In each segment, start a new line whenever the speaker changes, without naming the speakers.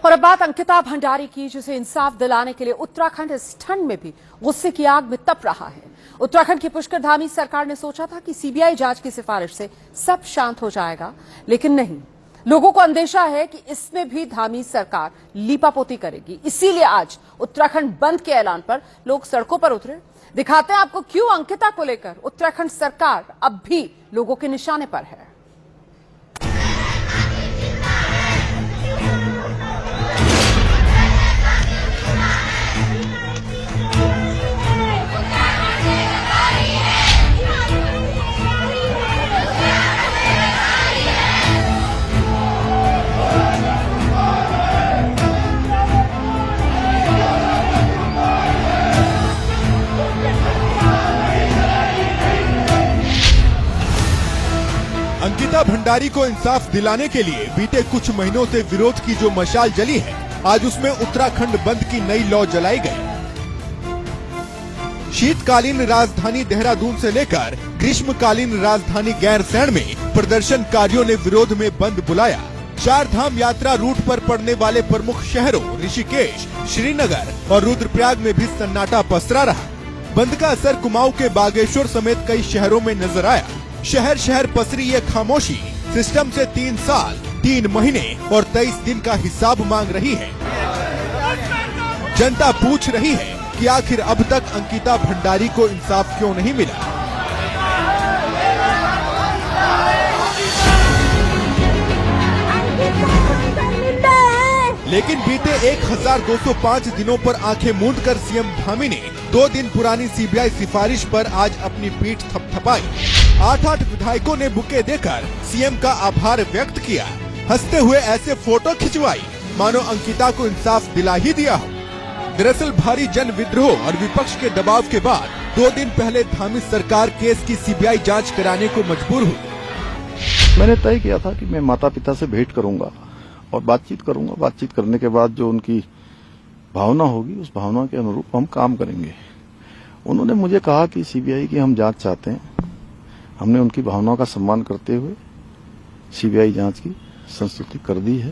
और अब बात अंकिता भंडारी की, जिसे इंसाफ दिलाने के लिए उत्तराखंड इस ठंड में भी गुस्से की आग में तप रहा है। उत्तराखंड की पुष्कर धामी सरकार ने सोचा था कि सीबीआई जांच की सिफारिश से सब शांत हो जाएगा, लेकिन नहीं। लोगों को अंदेशा है कि इसमें भी धामी सरकार लीपापोती करेगी। इसीलिए आज उत्तराखंड बंद के ऐलान पर लोग सड़कों पर उतरे। दिखाते हैं आपको क्यों अंकिता को लेकर उत्तराखंड सरकार अब भी लोगों के निशाने पर है।
अंकिता भंडारी को इंसाफ दिलाने के लिए बीते कुछ महीनों से विरोध की जो मशाल जली है, आज उसमें उत्तराखंड बंद की नई लौ जलाई गई। शीतकालीन राजधानी देहरादून से लेकर ग्रीष्मकालीन राजधानी गैरसैंण में प्रदर्शनकारियों ने विरोध में बंद बुलाया। चार धाम यात्रा रूट पर पड़ने वाले प्रमुख शहरों ऋषिकेश, श्रीनगर और रुद्रप्रयाग में भी सन्नाटा पसरा रहा। बंद का असर कुमाऊं के बागेश्वर समेत कई शहरों में नजर आया। शहर शहर पसरी ये खामोशी सिस्टम से 3 साल, 3 महीने और 23 दिन का हिसाब मांग रही है। जनता पूछ रही है कि आखिर अब तक अंकिता भंडारी को इंसाफ क्यों नहीं मिला। लेकिन बीते 1205 दिनों पर आंखें मूंदकर सीएम धामी ने 2 दिन पुरानी सीबीआई सिफारिश पर आज अपनी पीठ थपथपाई। 8 विधायकों ने बुके देकर सीएम का आभार व्यक्त किया। हंसते हुए ऐसे फोटो खिंचवाई मानो अंकिता को इंसाफ दिला ही दिया हो। दरअसल भारी जन विद्रोह और विपक्ष के दबाव के बाद 2 दिन पहले धामी सरकार केस की सीबीआई जांच कराने को मजबूर हुई।
मैंने तय किया था कि मैं माता पिता से भेंट करूंगा और बातचीत करूंगा। बातचीत करने के बाद जो उनकी भावना होगी, उस भावना के अनुरूप हम काम करेंगे। उन्होंने मुझे कहा कि सीबीआई की हम जांच चाहते हैं। हमने उनकी भावनाओं का सम्मान करते हुए सीबीआई जांच की संस्तुति कर दी है।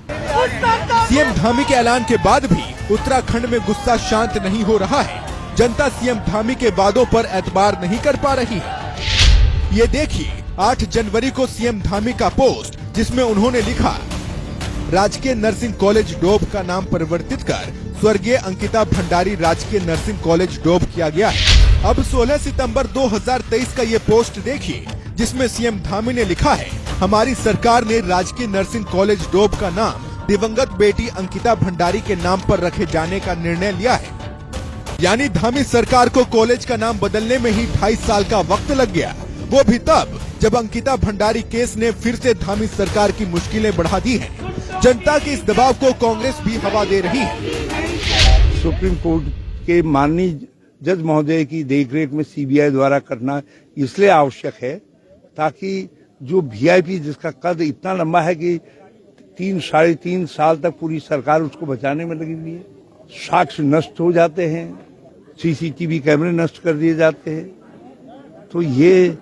सीएम धामी के ऐलान के बाद भी उत्तराखंड में गुस्सा शांत नहीं हो रहा है। जनता सीएम धामी के वादों पर एतबार नहीं कर पा रही है। ये देखिए 8 जनवरी को सीएम धामी का पोस्ट, जिसमें उन्होंने लिखा, राजकीय नर्सिंग कॉलेज डोभ का नाम परिवर्तित कर स्वर्गीय अंकिता भंडारी राजकीय नर्सिंग कॉलेज डोभ किया गया है। अब 16 सितंबर 2023 का ये पोस्ट देखिए, जिसमें सीएम धामी ने लिखा है, हमारी सरकार ने राजकीय नर्सिंग कॉलेज डोभ का नाम दिवंगत बेटी अंकिता भंडारी के नाम पर रखे जाने का निर्णय लिया है। यानी धामी सरकार को कॉलेज का नाम बदलने में ही 2.5 साल का वक्त लग गया, वो भी तब जब अंकिता भंडारी केस ने फिर से धामी सरकार की मुश्किलें बढ़ा दी हैं। जनता के इस दबाव को कांग्रेस भी हवा दे रही है।
सुप्रीम कोर्ट के माननीय जज महोदय की देखरेख में सीबीआई द्वारा करना इसलिए आवश्यक है ताकि जो वीआईपी जिसका कद इतना लंबा है कि 3-3.5 साल तक पूरी सरकार उसको बचाने में लगी हुई है, साक्ष्य नष्ट हो जाते हैं, सीसीटीवी कैमरे नष्ट कर दिए जाते हैं, तो ये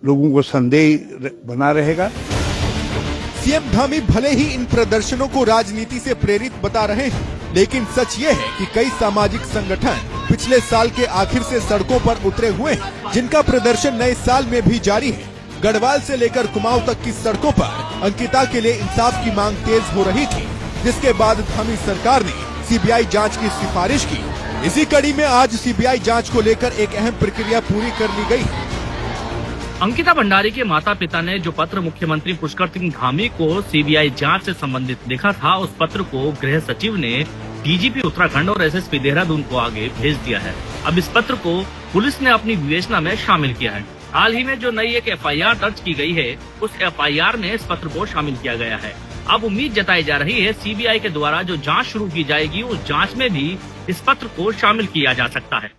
लोगों को संदेह बना रहेगा।
सीएम धामी भले ही इन प्रदर्शनों को राजनीति से प्रेरित बता रहे हैं, लेकिन सच ये है कि कई सामाजिक संगठन पिछले साल के आखिर से सड़कों पर उतरे हुए हैं, जिनका प्रदर्शन नए साल में भी जारी है। गढ़वाल से लेकर कुमाऊं तक की सड़कों पर अंकिता के लिए इंसाफ की मांग तेज हो रही थी, जिसके बाद धामी सरकार ने सीबीआई जांच की सिफारिश की। इसी कड़ी में आज सीबीआई जांच को लेकर एक अहम प्रक्रिया पूरी कर ली गई।
अंकिता भंडारी के माता पिता ने जो पत्र मुख्यमंत्री पुष्कर सिंह धामी को सीबीआई जांच से संबंधित लिखा था, उस पत्र को गृह सचिव ने डीजीपी उत्तराखंड और एसएसपी देहरादून को आगे भेज दिया है। अब इस पत्र को पुलिस ने अपनी विवेचना में शामिल किया है। हाल ही में जो नई एक एफआईआर दर्ज की गई है, उस एफआईआर में इस पत्र को शामिल किया गया है। अब उम्मीद जताई जा रही है सीबीआई के द्वारा जो जांच शुरू की जाएगी, उस जांच में भी इस पत्र को शामिल किया जा सकता है।